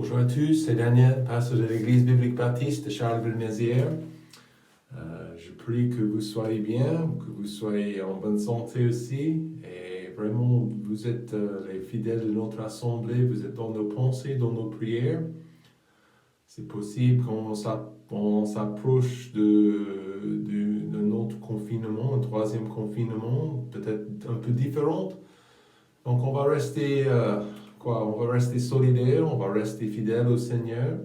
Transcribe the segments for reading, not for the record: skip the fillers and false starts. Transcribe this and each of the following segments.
Bonjour à tous, c'est Daniel, pasteur de l'Église biblique baptiste de Charleville-Mézières. Je prie que vous soyez bien, que vous soyez en bonne santé aussi. Et vraiment, vous êtes les fidèles de notre assemblée, vous êtes dans nos pensées, dans nos prières. C'est possible qu'on s'approche d'un autre confinement, un troisième confinement, peut-être un peu différent. Donc on va rester... On va rester solidaires, on va rester fidèles au Seigneur.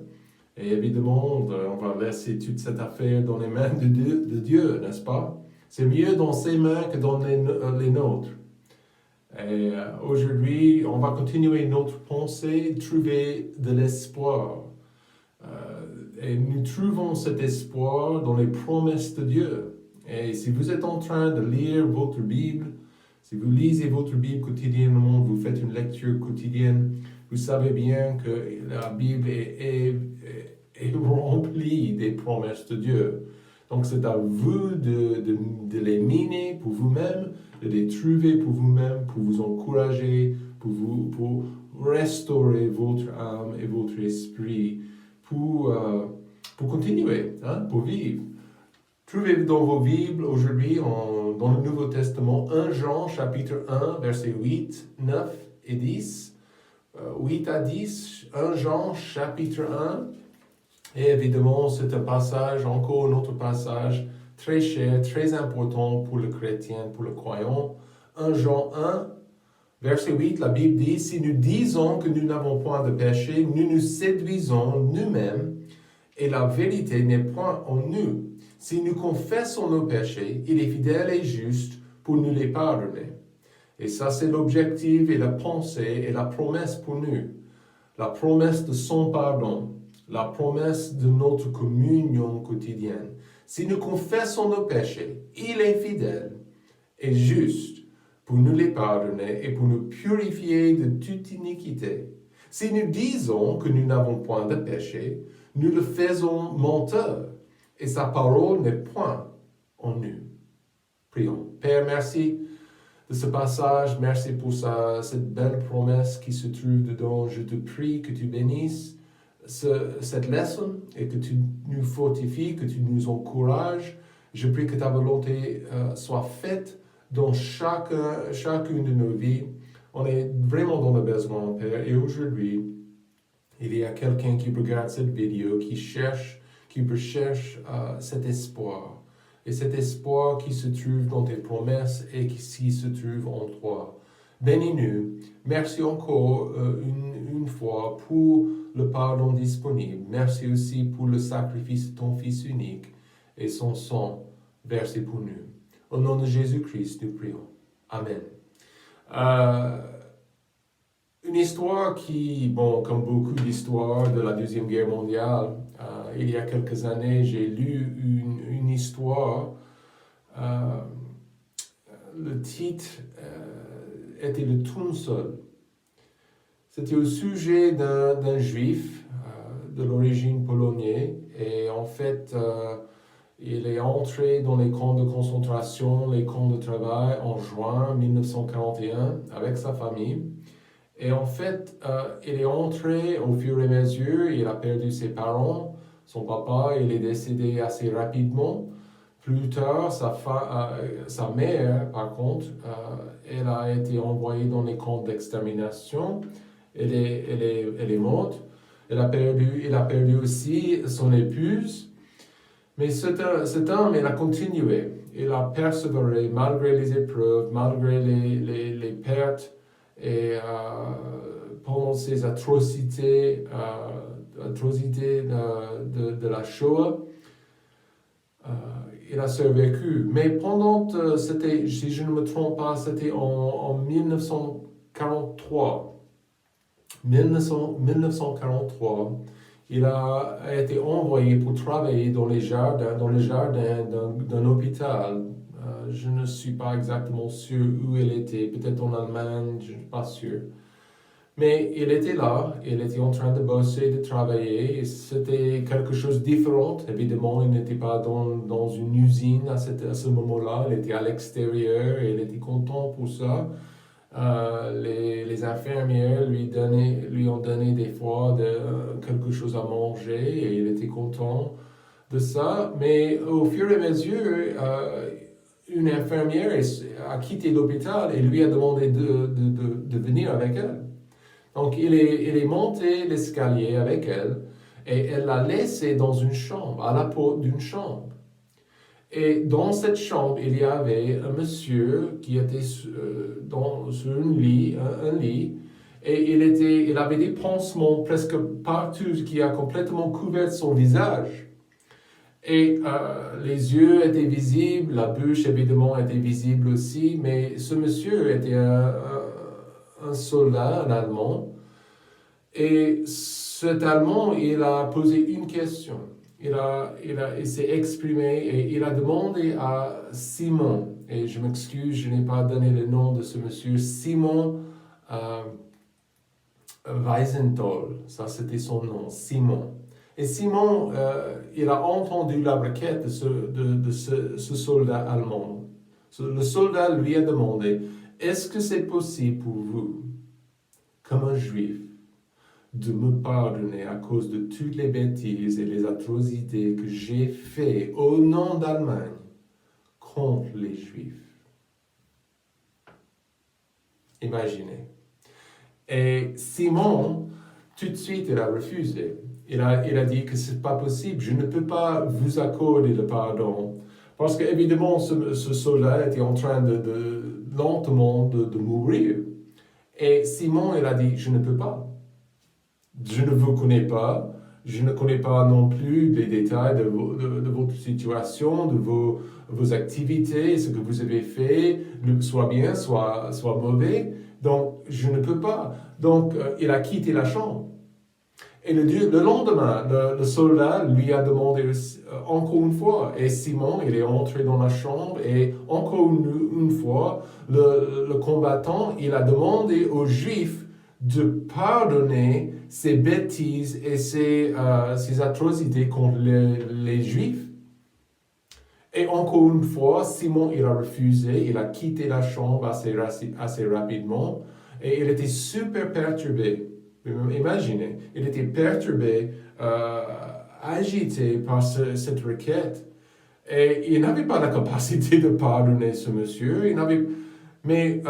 Et évidemment, on va laisser toute cette affaire dans les mains de Dieu, n'est-ce pas? C'est mieux dans ses mains que dans les nôtres. Et aujourd'hui, on va continuer notre pensée, trouver de l'espoir. Et nous trouvons cet espoir dans les promesses de Dieu. Et si vous êtes en train de lire votre Bible, si vous lisez votre Bible quotidiennement, vous faites une lecture quotidienne, vous savez bien que la Bible est remplie des promesses de Dieu. Donc c'est à vous de les miner pour vous-même, de les trouver pour vous-même, pour vous encourager, pour restaurer votre âme et votre esprit, pour continuer, pour vivre. Trouvez dans vos Bibles aujourd'hui, dans le Nouveau Testament, 1 Jean chapitre 1, versets 8, 9 et 10. 8 à 10, 1 Jean chapitre 1. Et évidemment, c'est un passage, encore un autre passage, très cher, très important pour le chrétien, pour le croyant. 1 Jean 1, verset 8, la Bible dit, « Si nous disons que nous n'avons point de péché, nous nous séduisons nous-mêmes, et la vérité n'est point en nous. Si nous confessons nos péchés, il est fidèle et juste pour nous les pardonner. » Et ça, c'est l'objectif et la pensée et la promesse pour nous. La promesse de son pardon, la promesse de notre communion quotidienne. Si nous confessons nos péchés, il est fidèle et juste pour nous les pardonner et pour nous purifier de toute iniquité. Si nous disons que nous n'avons point de péché, nous le faisons menteur, et sa parole n'est point en nous. Prions. Père, merci de ce passage, merci pour cette belle promesse qui se trouve dedans. Je te prie que tu bénisses cette leçon et que tu nous fortifies, que tu nous encourages. Je prie que ta volonté soit faite dans chacune de nos vies. On est vraiment dans le besoin, Père, et aujourd'hui, il y a quelqu'un qui regarde cette vidéo, qui recherche cet espoir. Et cet espoir qui se trouve dans tes promesses et qui se trouve en toi. Bénis-nous. Merci encore une fois pour le pardon disponible. Merci aussi pour le sacrifice de ton Fils unique et son sang versé pour nous. Au nom de Jésus-Christ, nous prions. Amen. Une histoire qui, comme beaucoup d'histoires de la Deuxième Guerre mondiale, il y a quelques années, j'ai lu une histoire. Le titre était le Tournesol. C'était au sujet d'un juif de l'origine polonaise. Et en fait, il est entré dans les camps de concentration, les camps de travail en juin 1941 avec sa famille. Et en fait, il est entré au fur et à mesure, il a perdu ses parents, son papa, il est décédé assez rapidement. Plus tard, sa mère, par contre, elle a été envoyée dans les camps d'extermination. Elle est morte. Il a perdu aussi son épouse. Mais cet homme, il a continué. Il a persévéré malgré les épreuves, malgré les pertes. Et pendant ces atrocités de la Shoah, il a survécu. Mais pendant, si je ne me trompe pas, c'était en 1943. 1943, il a été envoyé pour travailler dans le jardin d'un hôpital. Je ne suis pas exactement sûr où il était, peut-être en Allemagne, je ne suis pas sûr. Mais il était là, il était en train de bosser, de travailler, et c'était quelque chose de différent. Évidemment, il n'était pas dans une usine à ce moment-là, il était à l'extérieur, et il était content pour ça. Les infirmières lui ont donné des fois quelque chose à manger et il était content de ça. Mais au fur et à mesure, une infirmière a quitté l'hôpital et lui a demandé de venir avec elle. Donc il est monté l'escalier avec elle et elle l'a laissé dans une chambre, à la porte d'une chambre. Et dans cette chambre, il y avait un monsieur qui était sur un lit, et il avait des pansements presque partout qui a complètement couvert son visage. Et les yeux étaient visibles, la bouche évidemment était visible aussi, mais ce monsieur était un soldat, un Allemand. Et cet Allemand, il a posé une question. Il s'est exprimé et il a demandé à Simon, et je m'excuse, je n'ai pas donné le nom de ce monsieur, Simon Wiesenthal, ça c'était son nom, Simon. Et Simon, il a entendu la requête de ce soldat allemand. Le soldat lui a demandé, est-ce que c'est possible pour vous, comme un juif, de me pardonner à cause de toutes les bêtises et les atrocités que j'ai faites au nom d'Allemagne contre les Juifs. Imaginez. Et Simon, tout de suite, il a refusé. Il a dit que c'est pas possible, je ne peux pas vous accorder le pardon. Parce qu'évidemment, ce soldat était en train lentement de mourir. Et Simon, il a dit, je ne peux pas. Je ne vous connais pas, je ne connais pas non plus les détails de votre situation, de vos activités, ce que vous avez fait, soit bien, soit mauvais. Donc, je ne peux pas. Donc, il a quitté la chambre. Et le lendemain, le soldat lui a demandé encore une fois, et Simon, il est entré dans la chambre, et encore une fois, le combattant, il a demandé aux Juifs de pardonner ses bêtises et ses atrocités contre les Juifs. Et encore une fois, Simon, il a refusé, il a quitté la chambre assez rapidement, et il était super perturbé. Imaginez, il était perturbé, agité par cette requête. Et il n'avait pas la capacité de pardonner ce monsieur, mais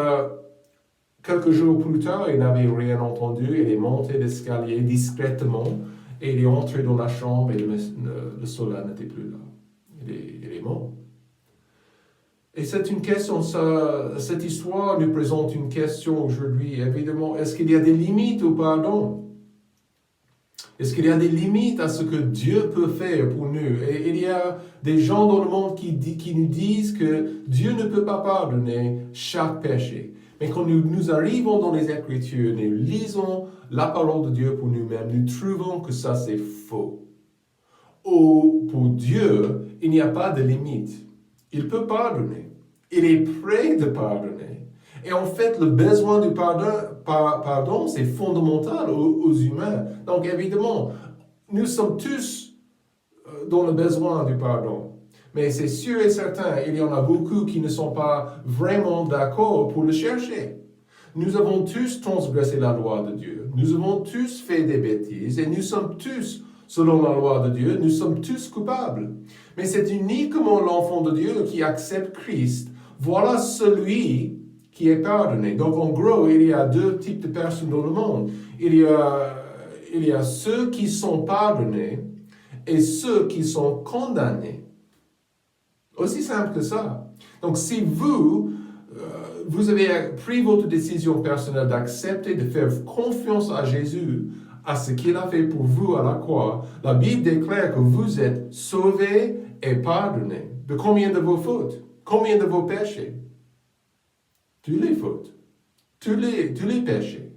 quelques jours plus tard, il n'avait rien entendu, il est monté l'escalier discrètement, et il est entré dans la chambre, et le soldat n'était plus là. Il est mort. Et c'est une question, cette histoire nous présente une question aujourd'hui, évidemment, est-ce qu'il y a des limites au pardon? Est-ce qu'il y a des limites à ce que Dieu peut faire pour nous? Et il y a des gens dans le monde qui nous disent que Dieu ne peut pas pardonner chaque péché. Mais quand nous arrivons dans les Écritures, nous lisons la parole de Dieu pour nous-mêmes, nous trouvons que ça c'est faux. Pour Dieu, il n'y a pas de limite. Il peut pardonner. Il est prêt de pardonner. Et en fait, le besoin du pardon, c'est fondamental aux humains. Donc évidemment, nous sommes tous dans le besoin du pardon. Mais c'est sûr et certain, il y en a beaucoup qui ne sont pas vraiment d'accord pour le chercher. Nous avons tous transgressé la loi de Dieu. Nous avons tous fait des bêtises et nous sommes tous, selon la loi de Dieu, nous sommes tous coupables. Mais c'est uniquement l'enfant de Dieu qui accepte Christ. Voilà celui qui est pardonné. Donc en gros, il y a deux types de personnes dans le monde. Il y a ceux qui sont pardonnés et ceux qui sont condamnés. Aussi simple que ça. Donc si vous avez pris votre décision personnelle d'accepter, de faire confiance à Jésus, à ce qu'il a fait pour vous à la croix, la Bible déclare que vous êtes sauvés et pardonnés. De combien de vos fautes? Combien de vos péchés? Toutes les fautes. Tous les péchés.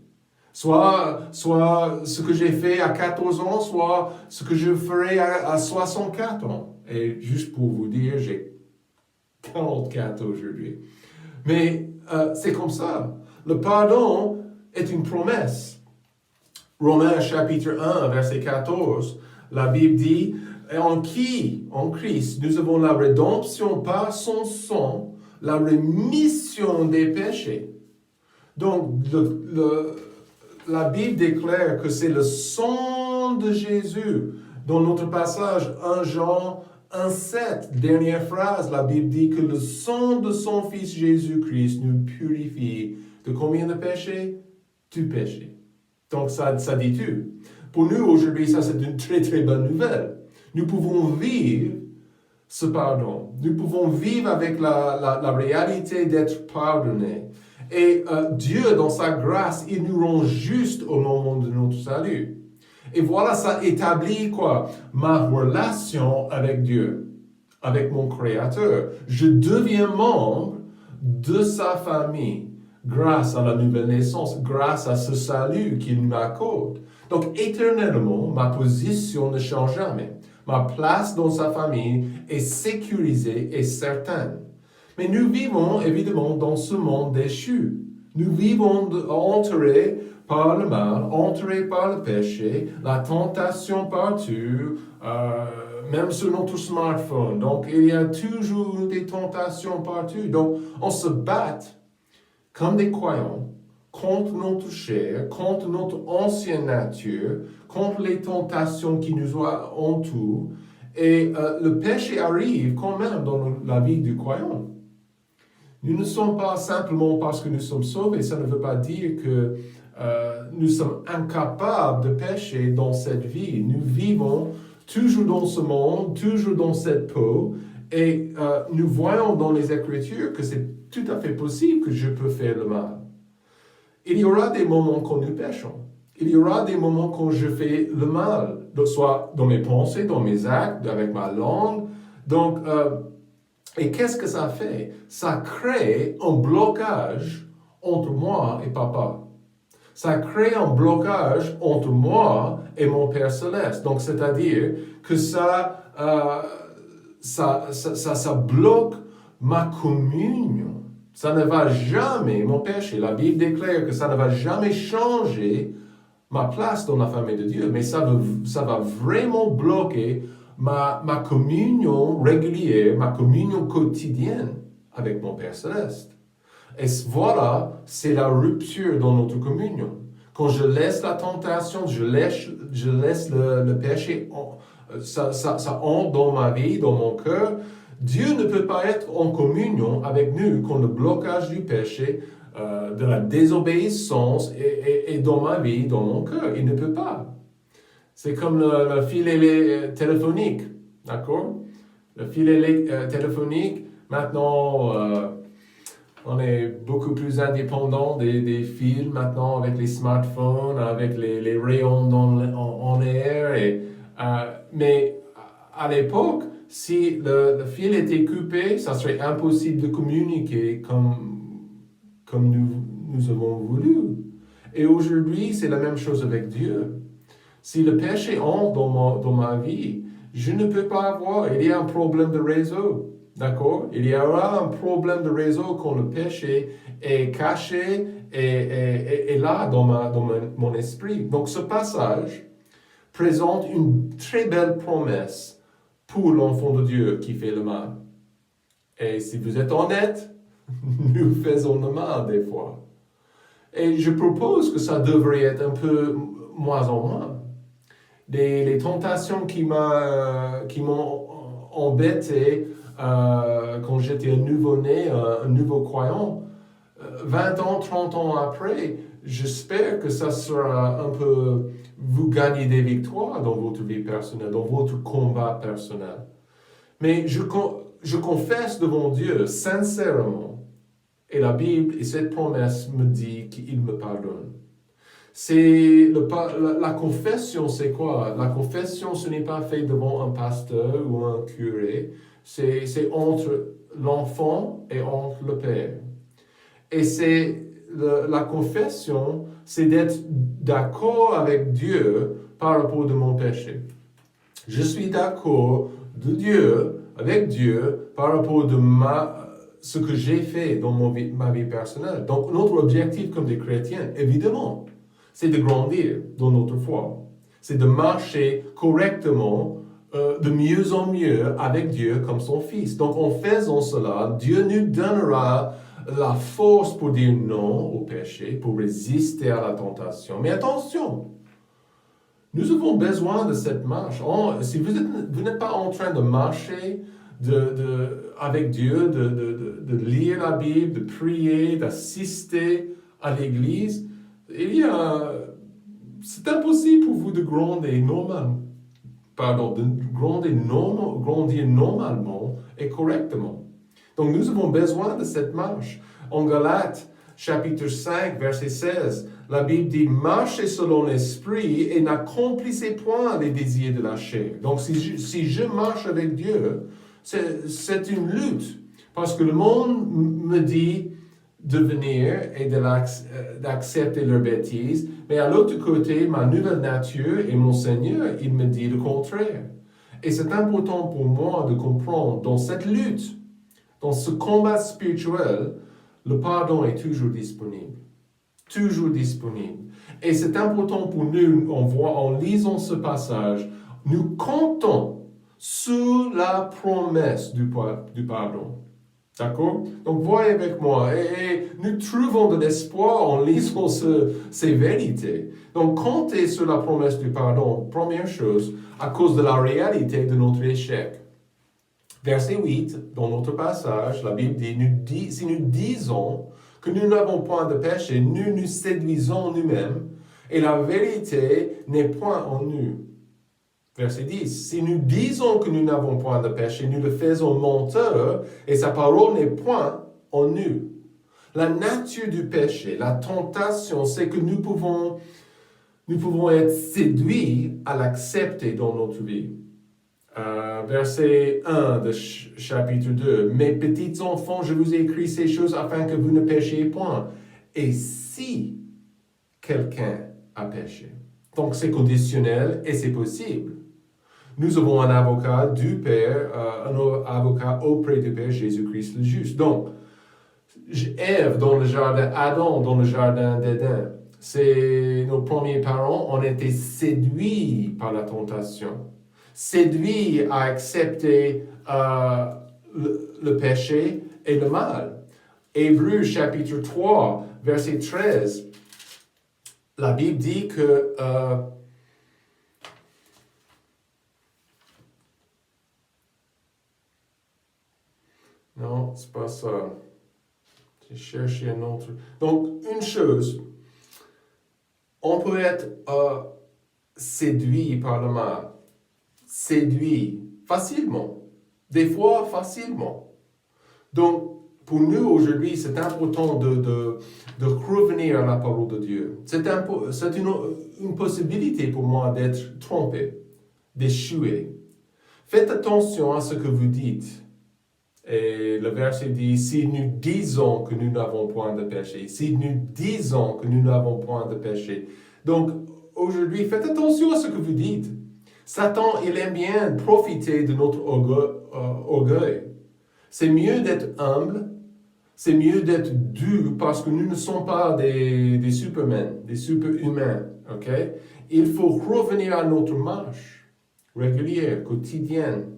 Soit ce que j'ai fait à 14 ans, soit ce que je ferai à 64 ans. Et juste pour vous dire, j'ai 44 aujourd'hui. Mais c'est comme ça. Le pardon est une promesse. Romains chapitre 1, verset 14, la Bible dit, en Christ, nous avons la rédemption par son sang, la rémission des péchés. Donc, la Bible déclare que c'est le sang de Jésus. Dans notre passage, 1 Jean 1,7, dernière phrase, la Bible dit que le sang de son Fils Jésus-Christ nous purifie de combien de péchés? Du péché. Donc, ça dit tout. Pour nous, aujourd'hui, ça c'est une très très bonne nouvelle. Nous pouvons vivre ce pardon. Nous pouvons vivre avec la réalité d'être pardonnés. Et Dieu, dans sa grâce, il nous rend juste au moment de notre salut. Et voilà, ça établit quoi? Ma relation avec Dieu, avec mon Créateur. Je deviens membre de sa famille grâce à la nouvelle naissance, grâce à ce salut qu'il nous accorde. Donc, éternellement, ma position ne change jamais. Ma place dans sa famille est sécurisée et certaine. Mais nous vivons évidemment dans ce monde déchu. Nous vivons entourés par le mal, entourés par le péché, la tentation partout, même sur notre smartphone. Donc, il y a toujours des tentations partout. Donc, on se bat comme des croyants contre notre chair, contre notre ancienne nature, contre les tentations qui nous entourent. Et le péché arrive quand même dans la vie du croyant. Nous ne sommes pas simplement parce que nous sommes sauvés, ça ne veut pas dire que nous sommes incapables de pécher dans cette vie. Nous vivons toujours dans ce monde, toujours dans cette peau, et nous voyons dans les Écritures que c'est tout à fait possible que je peux faire le mal. Il y aura des moments quand nous péchons. Il y aura des moments quand je fais le mal, soit dans mes pensées, dans mes actes, avec ma langue. Donc, et qu'est-ce que ça fait? Ça crée un blocage entre moi et papa. Ça crée un blocage entre moi et mon Père Céleste. Donc, c'est-à-dire que ça bloque ma communion. Ça ne va jamais, mon péché, la Bible déclare que ça ne va jamais changer ma place dans la famille de Dieu, mais ça va vraiment bloquer ma communion régulière, ma communion quotidienne avec mon Père Céleste. Et voilà, c'est la rupture dans notre communion. Quand je laisse la tentation, je laisse le péché, ça entre dans ma vie, dans mon cœur. Dieu ne peut pas être en communion avec nous quand le blocage du péché, de la désobéissance est dans ma vie, dans mon cœur. Il ne peut pas. C'est comme le filet téléphonique, d'accord? Le filet téléphonique, maintenant, on est beaucoup plus indépendant des fils maintenant avec les smartphones, avec les rayons en air. Mais à l'époque, si le fil était coupé, ça serait impossible de communiquer comme nous avons voulu. Et aujourd'hui, c'est la même chose avec Dieu. Si le péché entre dans ma vie, je ne peux pas avoir, il y a un problème de réseau, d'accord? Il y aura un problème de réseau quand le péché est caché et là dans mon esprit. Donc ce passage présente une très belle promesse pour l'enfant de Dieu qui fait le mal. Et si vous êtes honnête, nous faisons le mal des fois. Et je propose que ça devrait être un peu moins en moins. Les tentations qui m'ont embêté quand j'étais un nouveau-né, un nouveau croyant, 20 ans, 30 ans après, j'espère que ça sera un peu, vous gagnez des victoires dans votre vie personnelle, dans votre combat personnel. Mais je confesse devant Dieu sincèrement, et la Bible et cette promesse me dit qu'il me pardonne. La confession, c'est quoi? La confession, ce n'est pas fait devant un pasteur ou un curé, c'est entre l'enfant et entre le Père. Et la confession, c'est d'être d'accord avec Dieu par rapport à mon péché. Je suis d'accord avec Dieu par rapport à ce que j'ai fait dans ma vie personnelle. Donc, notre objectif comme des chrétiens, évidemment, c'est de grandir dans notre foi. C'est de marcher correctement, de mieux en mieux avec Dieu comme son Fils. Donc, en faisant cela, Dieu nous donnera la force pour dire non au péché, pour résister à la tentation. Mais attention, nous avons besoin de cette marche. Si vous n'êtes pas en train de marcher avec Dieu, de lire la Bible, de prier, d'assister à l'Église, c'est impossible pour vous de grandir grandir normalement et correctement. Donc nous avons besoin de cette marche. En Galates, chapitre 5, verset 16, la Bible dit « Marchez selon l'esprit et n'accomplissez point les désirs de la chair ». Donc si je marche avec Dieu, c'est une lutte. Parce que le monde me dit de venir et d'accepter leurs bêtises, mais à l'autre côté, ma nouvelle nature et mon Seigneur, il me dit le contraire. Et c'est important pour moi de comprendre, dans cette lutte, dans ce combat spirituel, le pardon est toujours disponible. Toujours disponible. Et c'est important pour nous, en lisant ce passage, nous comptons sur la promesse du pardon. D'accord? Donc, voyez avec moi. Et nous trouvons de l'espoir en lisant ces vérités. Donc, comptez sur la promesse du pardon, première chose, à cause de la réalité de notre échec. Verset 8, dans notre passage, la Bible dit, si nous disons que nous n'avons point de péché, nous nous séduisons nous-mêmes, et la vérité n'est point en nous. Verset 10, si nous disons que nous n'avons point de péché, nous le faisons menteur, et sa parole n'est point en nous. La nature du péché, la tentation, c'est que nous pouvons être séduits à l'accepter dans notre vie. Verset 1 de chapitre 2. « Mes petits enfants, je vous ai écrit ces choses afin que vous ne péchiez point. Et si quelqu'un a péché. » Donc c'est conditionnel et c'est possible. Nous avons un avocat du Père, un avocat auprès du Père, Jésus-Christ le juste. Donc, Ève dans le jardin, Adam dans le jardin d'Éden, c'est nos premiers parents ont été séduits par la tentation. Séduits à accepter le péché et le mal. Hébreux chapitre 3, verset 13, la Bible dit que non, c'est pas ça. J'ai cherché un autre. Donc, une chose, on peut être séduit par le mal. Séduit facilement. Des fois, facilement. Donc, pour nous, aujourd'hui, c'est important de revenir à la parole de Dieu. C'est une possibilité pour moi d'être trompé, d'échouer. Faites attention à ce que vous dites. Et le verset dit, si nous disons que nous n'avons point de péché, si nous disons que nous n'avons point de péché. Donc, aujourd'hui, faites attention à ce que vous dites. Satan, il aime bien profiter de notre orgueil. C'est mieux d'être humble, c'est mieux d'être doux, parce que nous ne sommes pas des supermen, des superhumains, ok? Il faut revenir à notre marche régulière, quotidienne.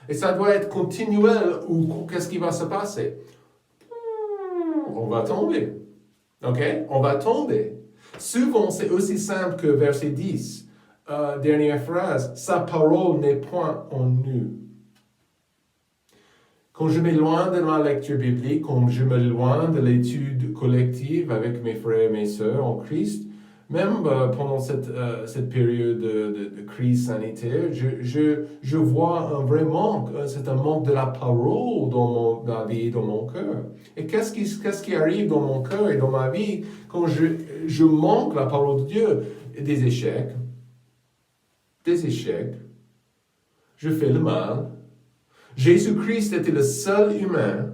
Et ça doit être continuel, ou qu'est-ce qui va se passer? On va tomber. OK? On va tomber. Souvent, c'est aussi simple que verset 10. Dernière phrase. Sa parole n'est point en nous. Quand je m'éloigne de ma lecture biblique, quand je m'éloigne de l'étude collective avec mes frères et mes sœurs en Christ, même pendant cette période de crise sanitaire, je vois un vrai manque. C'est un manque de la parole dans ma vie et dans mon cœur. Et qu'est-ce qui arrive dans mon cœur et dans ma vie quand je manque la parole de Dieu? Des échecs. Des échecs. Je fais le mal. Jésus-Christ était le seul humain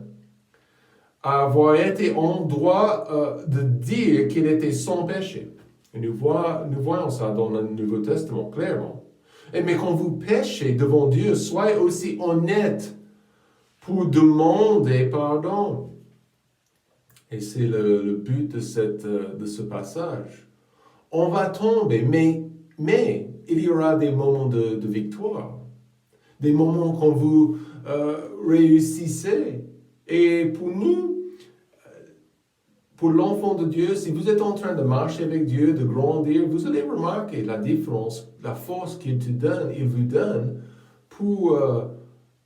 à avoir été en droit de dire qu'il était sans péché. Et nous voyons ça dans le Nouveau Testament, clairement. Mais quand vous péchez devant Dieu, soyez aussi honnête pour demander pardon. Et c'est le but de ce passage. On va tomber, mais il y aura des moments de victoire. Des moments quand vous réussissez. Et pour nous, pour l'enfant de Dieu, si vous êtes en train de marcher avec Dieu, de grandir, vous allez remarquer la différence, la force qu'il vous donne pour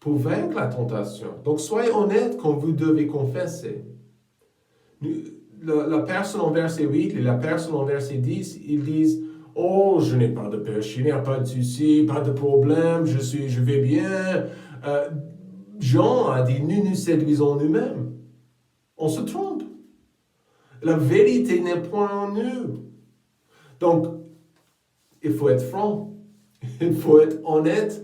vaincre la tentation. Donc, soyez honnête quand vous devez confesser. La personne en verset 8 et la personne en verset 10, ils disent « Oh, je n'ai pas de péché, il n'y a pas de souci, pas de problème, je vais bien. » Jean a dit « Nous nous séduisons nous-mêmes. » On se trompe. La vérité n'est point en nous. Donc, il faut être franc. Il faut être honnête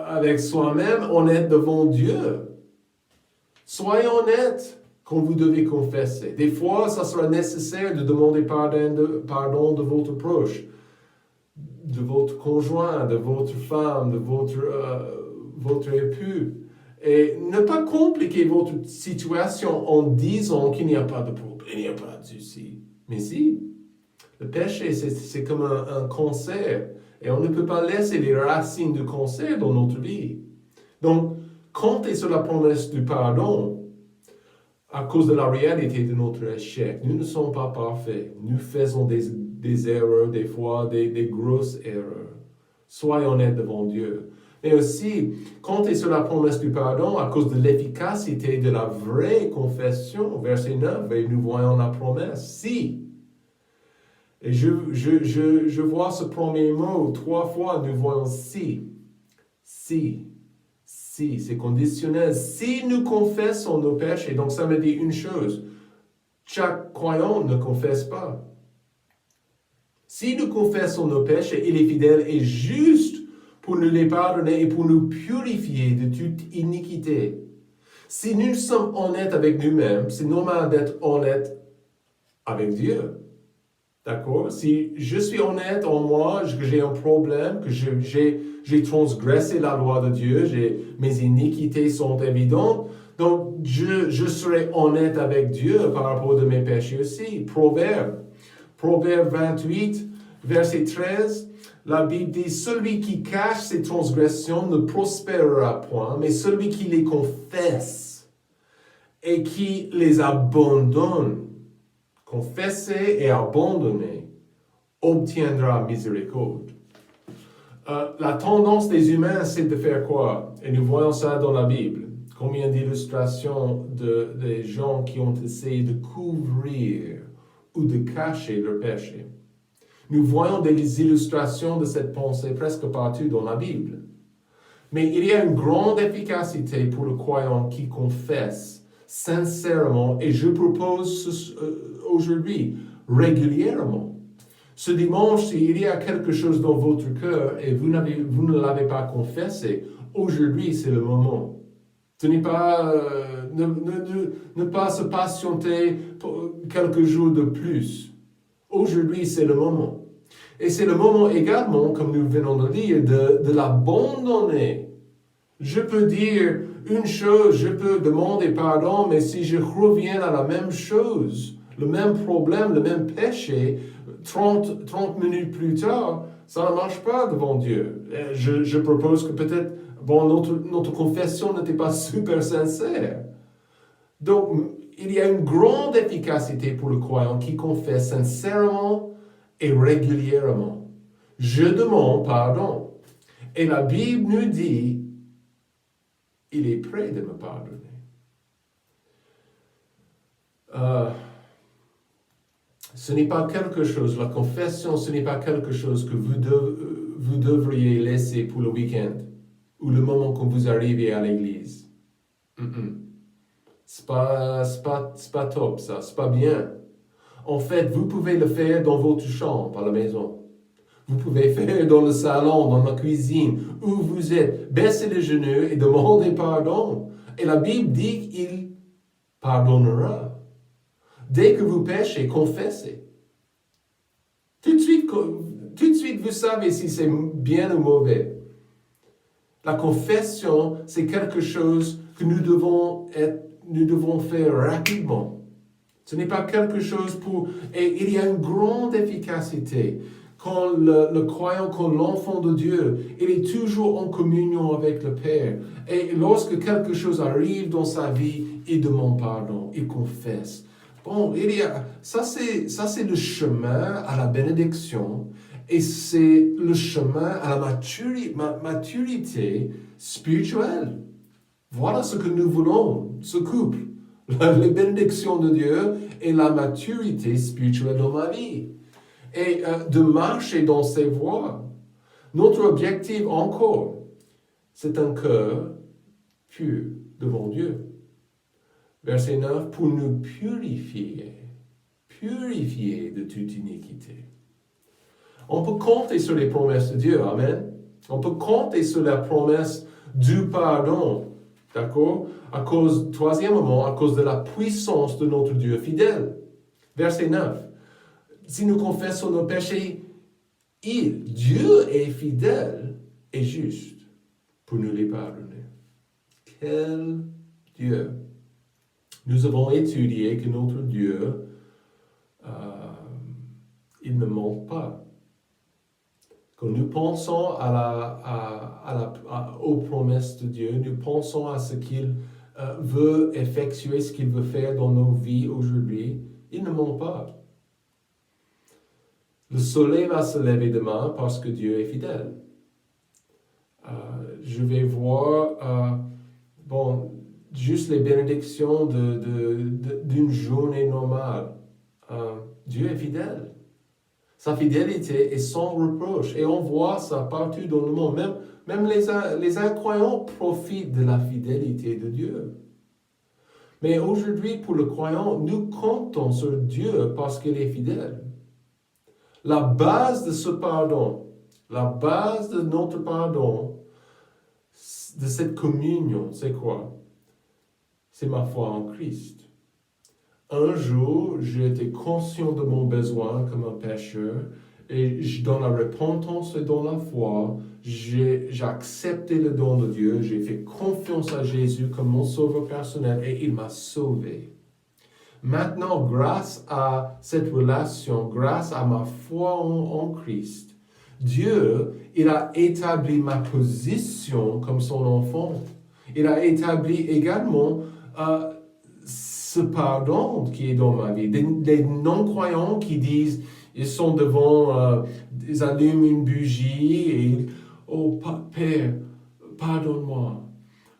avec soi-même, honnête devant Dieu. Soyez honnête quand vous devez confesser. Des fois, ça sera nécessaire de demander pardon de votre proche, de votre conjoint, de votre femme, de votre époux. Et ne pas compliquer votre situation en disant qu'il n'y a pas de problème, il n'y a pas de souci. Mais si, le péché, c'est comme un cancer. Et on ne peut pas laisser les racines du cancer dans notre vie. Donc, comptez sur la promesse du pardon à cause de la réalité de notre échec. Nous ne sommes pas parfaits. Nous faisons des erreurs, des fois, des grosses erreurs. Soyez honnêtes devant Dieu. Mais aussi, comptez sur la promesse du pardon à cause de l'efficacité de la vraie confession. Verset 9, et nous voyons la promesse. Si. Et je vois ce premier mot 3 fois, nous voyons si. Si. Si, c'est conditionnel. Si nous confessons nos péchés, donc ça me dit une chose. Chaque croyant ne confesse pas. Si nous confessons nos péchés, il est fidèle et juste pour nous les pardonner et pour nous purifier de toute iniquité. Si nous sommes honnêtes avec nous-mêmes, c'est normal d'être honnête avec Dieu. D'accord? Si je suis honnête en moi, que j'ai un problème, que j'ai transgressé la loi de Dieu, mes iniquités sont évidentes, donc je serai honnête avec Dieu par rapport à mes péchés aussi. Proverbe 28, verset 13, la Bible dit « Celui qui cache ses transgressions ne prospérera point, mais celui qui les confesse et qui les abandonne, confesser et abandonner, obtiendra miséricorde. » La tendance des humains, c'est de faire quoi? Et nous voyons ça dans la Bible. Combien d'illustrations des gens qui ont essayé de couvrir ou de cacher leur péché. Nous voyons des illustrations de cette pensée presque partout dans la Bible. Mais il y a une grande efficacité pour le croyant qui confesse sincèrement, et je propose aujourd'hui, régulièrement. Ce dimanche, s'il y a quelque chose dans votre cœur et vous ne l'avez pas confessé, aujourd'hui c'est le moment. Ce n'est pas, ne pas se patienter pour quelques jours de plus. Aujourd'hui c'est le moment. Et c'est le moment également, comme nous venons de dire, de l'abandonner. Je peux dire une chose, je peux demander pardon, mais si je reviens à la même chose, le même problème, le même péché, 30 minutes plus tard, ça ne marche pas devant Dieu. Je propose que peut-être, notre confession n'était pas super sincère. Donc, il y a une grande efficacité pour le croyant qui confesse sincèrement et régulièrement. Je demande pardon. Et la Bible nous dit, il est prêt de me pardonner. Ce n'est pas quelque chose, la confession, ce n'est pas quelque chose que vous devriez laisser pour le week-end ou le moment quand vous arrivez à l'église. C'est pas top ça, c'est pas bien. En fait, vous pouvez le faire dans votre chambre, à la maison. Vous pouvez faire dans le salon, dans la cuisine, où vous êtes. Baissez les genoux et demandez pardon. Et la Bible dit qu'il pardonnera. Dès que vous péchez, confessez. Tout de suite, vous savez si c'est bien ou mauvais. La confession, c'est quelque chose que nous devons faire rapidement. Ce n'est pas quelque chose pour... Et il y a une grande efficacité. Quand le croyant, quand l'enfant de Dieu, il est toujours en communion avec le Père. Et lorsque quelque chose arrive dans sa vie, il demande pardon, il confesse. Bon, ça c'est le chemin à la bénédiction et c'est le chemin à la maturité spirituelle. Voilà ce que nous voulons, ce couple. Les bénédictions de Dieu et la maturité spirituelle dans ma vie. Et de marcher dans ses voies. Notre objectif encore, c'est un cœur pur devant Dieu. Verset 9, pour nous purifier de toute iniquité. On peut compter sur les promesses de Dieu, amen. On peut compter sur la promesse du pardon, d'accord? Troisièmement, à cause de la puissance de notre Dieu fidèle. Verset 9, si nous confessons nos péchés, Dieu est fidèle et juste pour nous les pardonner. Quel Dieu! Nous avons étudié que notre Dieu, il ne ment pas. Quand nous pensons aux promesses de Dieu, nous pensons à ce qu'il veut effectuer, ce qu'il veut faire dans nos vies aujourd'hui, il ne ment pas. Le soleil va se lever demain parce que Dieu est fidèle. Je vais voir, juste les bénédictions d'une journée normale. Dieu est fidèle. Sa fidélité est sans reproche. Et on voit ça partout dans le monde. Même les incroyants profitent de la fidélité de Dieu. Mais aujourd'hui, pour le croyant, nous comptons sur Dieu parce qu'il est fidèle. La base de ce pardon, la base de notre pardon, de cette communion, c'est quoi? C'est ma foi en Christ. Un jour, j'ai été conscient de mon besoin comme un pécheur et dans la repentance et dans la foi, j'ai accepté le don de Dieu, j'ai fait confiance à Jésus comme mon sauveur personnel et il m'a sauvé. Maintenant, grâce à cette relation, grâce à ma foi en Christ, Dieu, il a établi ma position comme son enfant. Il a établi également ce pardon qui est dans ma vie. Des non-croyants qui disent, ils sont devant, ils allument une bougie et ils, oh Père, pardonne-moi.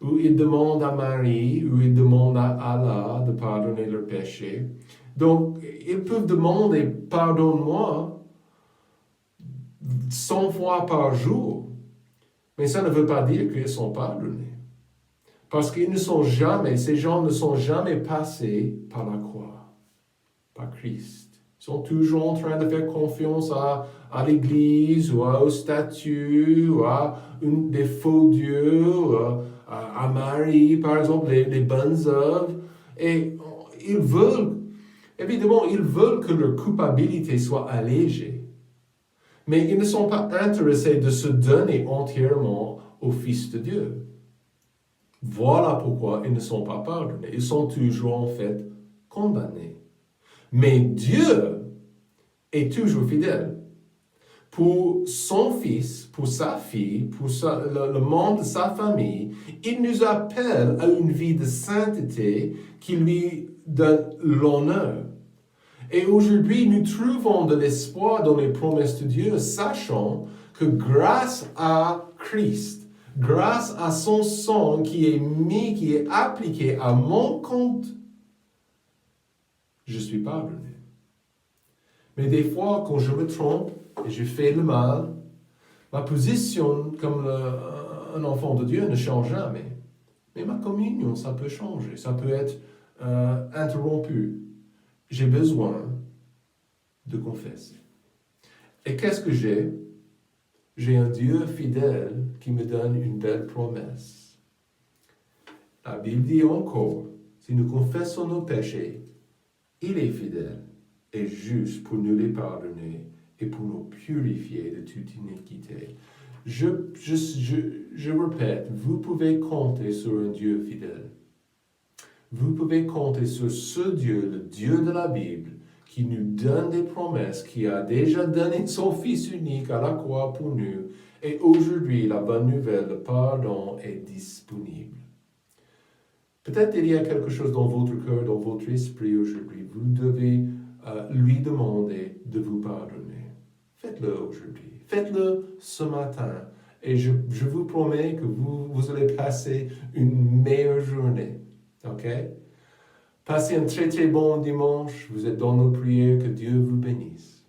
Ou ils demandent à Marie, ou ils demandent à Allah de pardonner leurs péchés. Donc, ils peuvent demander, pardonne-moi, 100 fois par jour. Mais ça ne veut pas dire qu'ils sont pardonnés. Parce qu'ils ne sont jamais, ces gens ne sont jamais passés par la croix, par Christ. Ils sont toujours en train de faire confiance à l'Église, ou aux statues, ou à des faux dieux, ou à Marie, par exemple, les bonnes œuvres. Et ils veulent, évidemment, ils veulent que leur culpabilité soit allégée. Mais ils ne sont pas intéressés de se donner entièrement au Fils de Dieu. Voilà pourquoi ils ne sont pas pardonnés. Ils sont toujours en fait condamnés. Mais Dieu est toujours fidèle. Pour son fils, pour sa fille, pour le membre de sa famille, il nous appelle à une vie de sainteté qui lui donne l'honneur. Et aujourd'hui, nous trouvons de l'espoir dans les promesses de Dieu, sachant que grâce à Christ, grâce à son sang qui est appliqué à mon compte, je suis pardonné. Mais des fois, quand je me trompe et je fais le mal, ma position comme un enfant de Dieu ne change jamais. Mais ma communion, ça peut changer, ça peut être interrompu. J'ai besoin de confesser. Et qu'est-ce que j'ai? J'ai un Dieu fidèle qui me donne une belle promesse. La Bible dit encore, si nous confessons nos péchés, il est fidèle et juste pour nous les pardonner et pour nous purifier de toute iniquité. Je répète, vous pouvez compter sur un Dieu fidèle. Vous pouvez compter sur ce Dieu, le Dieu de la Bible, qui nous donne des promesses, qui a déjà donné son Fils unique à la croix pour nous. Et aujourd'hui, la bonne nouvelle, le pardon est disponible. Peut-être il y a quelque chose dans votre cœur, dans votre esprit aujourd'hui. Vous devez lui demander de vous pardonner. Faites-le aujourd'hui. Faites-le ce matin. Et je vous promets que vous allez passer une meilleure journée. OK? Passez un très très bon dimanche. Vous êtes dans nos prières. Que Dieu vous bénisse.